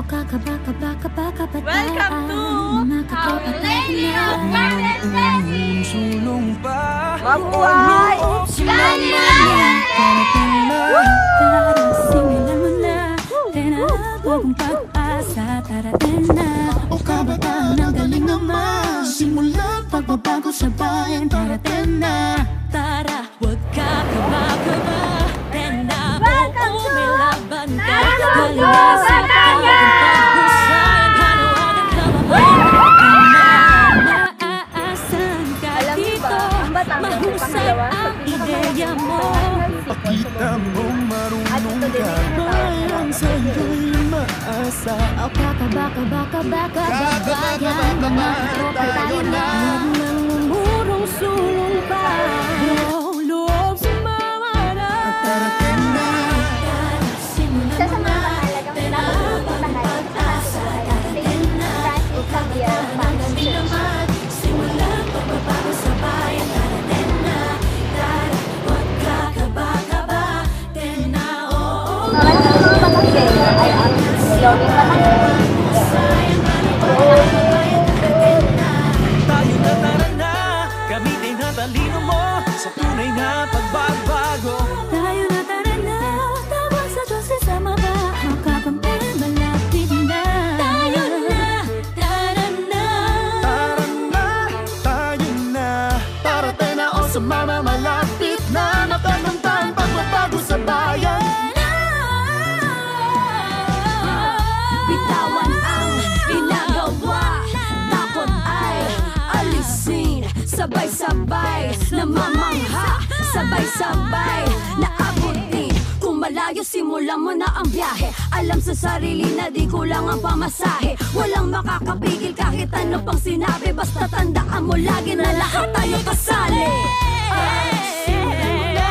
Welcome to Millennial Garden Sulong pa Mabuhay! Ganyan! Simulan mo na, bagong pag-asa, tarating na. O kabataan ang galing naman, simulan pagbabago sa bayan, tarating na. Tara, huwag ka kaba-kaba, tena mo umilaban ka. Galingan sa bagong pag-usayan, hanawagan ka mabayan. Maaasahan ka dito, mahusay ang ideya mo. Pakita mong marunong ka, bayang sa'yo'y maasa. O baka bayan, mga tropa tayo na. Huwag nang umurong sulong pa. Loob sumama na. Tarating na. Isa sa mga mahalagang pinapuntahan pag-asa, darating na. O galing naman, simulan pagbabago sa bayan, darating na. Tara, huwag ka kaba-kaba, tena oo. Ay, login pa lang. Tayo na tara na, gamitin ang talino mo sa tunay na pagbabago. Tayo na tara na, tawag sa Diyos isama ba? Makakampi, malapit na. Tayo na, tara na. Tara na, tayo na. Tarating na o sumama, malapit na. Nakakamtan pagbabago sa bayan. Bitawan ang ginagawa, takot ay alisin. Sabay-sabay namamangha, sabay-sabay naabutin. Kung malayo, simulan mo na ang biyahe. Alam sa sarili na di kulang ang pamasahe. Walang makakapigil kahit ano pang sinabi. Basta tandaan mo lagi na lahat tayo kasali. Simulan mo na,